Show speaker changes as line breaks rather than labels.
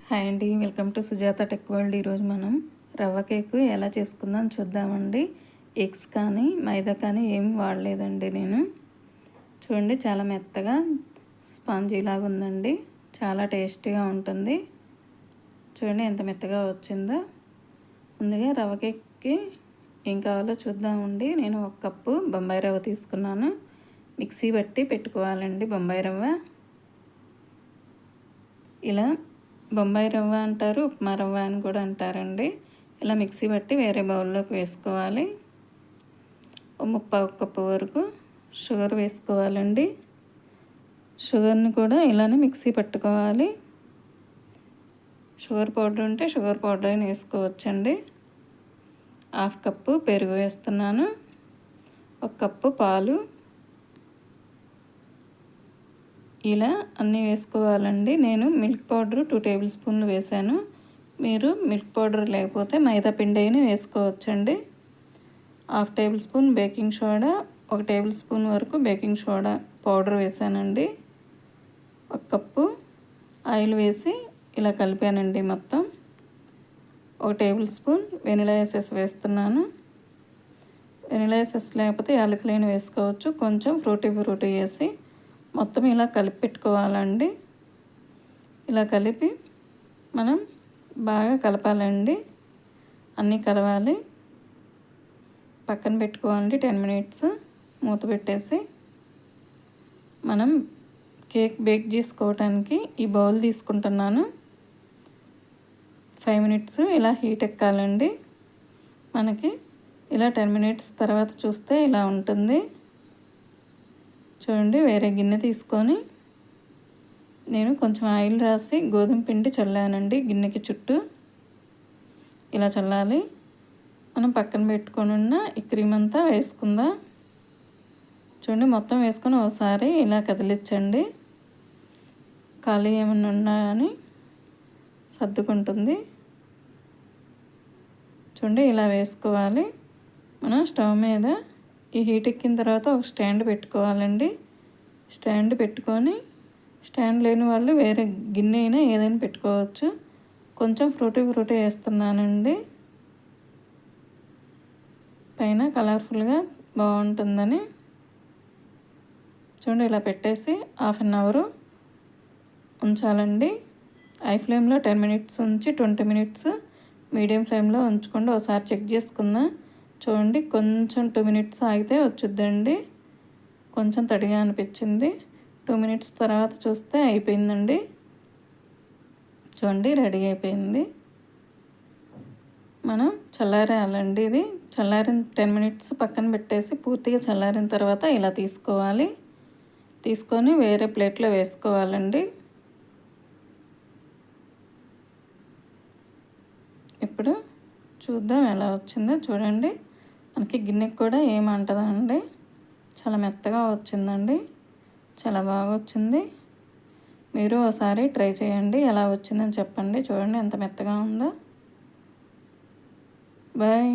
Hi అండి, welcome to Sujatha tech world. ఈరోజు మనం రవ్వ కేకు ఎలా చేసుకుందాం చూద్దామండి. ఎగ్స్ కానీ మైదా కానీ ఏం వాడలేదండి నేను. చూడండి, చాలా మెత్తగా స్పాంజీ లాగా ఉందండి. చాలా టేస్టీగా ఉంటుంది. చూడండి ఎంత మెత్తగా వచ్చిందో. ముందుగా రవ్వ కేక్కి ఏం కావాలో చూద్దామండి. నేను 1 కప్పు బొంబాయి రవ్వ తీసుకున్నాను. మిక్సీ బట్టి పెట్టుకోవాలండి బొంబాయి రవ్వ. ఇలా బొంబాయి రవ్వ అంటారు, ఉప్మా రవ్వ అని కూడా అంటారండి. ఇలా మిక్సీ బట్టి వేరే బౌల్లోకి వేసుకోవాలి. 1/4 కప్పు వరకు షుగర్ వేసుకోవాలండి. షుగర్ని కూడా ఇలానే మిక్సీ పట్టుకోవాలి. షుగర్ పౌడర్ ఉంటే షుగర్ పౌడర్ అయినా వేసుకోవచ్చండి. 1/2 కప్పు పెరుగు వేస్తున్నాను. 1 కప్పు పాలు. ఇలా అన్నీ వేసుకోవాలండి. నేను మిల్క్ పౌడర్ 2 టేబుల్ స్పూన్లు వేసాను. మీరు మిల్క్ పౌడర్ లేకపోతే మైదా పిండి అయినా వేసుకోవచ్చండి. 1/2 table spoon baking soda, 1 table spoon వరకు బేకింగ్ సోడా పౌడర్ వేసానండి. 1 కప్పు ఆయిల్ వేసి ఇలా కలిపానండి మొత్తం. 1 టేబుల్ స్పూన్ వెనిలా ఎసెన్స్ వేస్తున్నాను. వెనిలా ఎసెన్స్ లేకపోతే యాలకులైన వేసుకోవచ్చు. కొంచెం ఫ్రూటీ వేసి మొత్తం ఇలా కలిపి పెట్టుకోవాలండి. ఇలా కలిపి మనం బాగా కలపాలండి. అన్నీ కలవాలి. పక్కన పెట్టుకోవాలి 10 మినిట్స్ మూత పెట్టేసి. మనం కేక్ బేక్ చేసుకోవడానికి ఈ బౌల్ తీసుకుంటున్నాను. 5 మినిట్స్ ఇలా హీట్ ఎక్కాలండి. మనకి ఇలా 10 మినిట్స్ తర్వాత చూస్తే ఇలా ఉంటుంది. చూడండి, వేరే గిన్నె తీసుకొని నేను కొంచెం ఆయిల్ రాసి గోధుమ పిండి చల్లానండి గిన్నెకి చుట్టూ. ఇలా చల్లాలి. మనం పక్కన పెట్టుకొని ఉన్న ఈ క్రీమ్ అంతా వేసుకుందాం. చూడండి, మొత్తం వేసుకొని ఒకసారి ఇలా కదిలించండి. ఖాళీ ఏమైనా ఉన్నాయని సర్దుకుంటుంది. చూడండి, ఇలా వేసుకోవాలి. మనం స్టవ్ మీద ఈ హీట్ ఎక్కిన తర్వాత ఒక స్టాండ్ పెట్టుకోవాలండి. స్టాండ్ పెట్టుకొని, స్టాండ్ లేని వాళ్ళు వేరే గిన్నె అయినా ఏదైనా పెట్టుకోవచ్చు. కొంచెం ఫ్రూటీ వేస్తున్నానండి పైన, కలర్ఫుల్గా బాగుంటుందని. చూడండి, ఇలా పెట్టేసి 1/2 అవర్ ఉంచాలండి. హై ఫ్లేమ్లో 10 మినిట్స్ ఉంచి 20 మినిట్స్ మీడియం ఫ్లేమ్లో ఉంచుకోండి. ఒకసారి చెక్ చేసుకుందాం. చూడండి, కొంచెం 2 మినిట్స్ ఆగితే వచ్చుద్దండి. కొంచెం తడిగా అనిపించింది. 2 మినిట్స్ తర్వాత చూస్తే అయిపోయిందండి. చూడండి, రెడీ అయిపోయింది. మనం చల్లారేయాలండి. ఇది చల్లారిన 10 మినిట్స్ పక్కన పెట్టేసి పూర్తిగా చల్లారిన తర్వాత ఇలా తీసుకోవాలి. తీసుకొని వేరే ప్లేట్లో వేసుకోవాలండి. ఇప్పుడు చూద్దాం ఎలా వచ్చిందో. చూడండి, మనకి గిన్నెకి కూడా ఏమంటదండి. చాలా మెత్తగా వచ్చిందండి. చాలా బాగా వచ్చింది. మీరు ఒకసారి ట్రై చేయండి. ఎలా వచ్చిందని చెప్పండి. చూడండి ఎంత మెత్తగా ఉందో. బాయ్.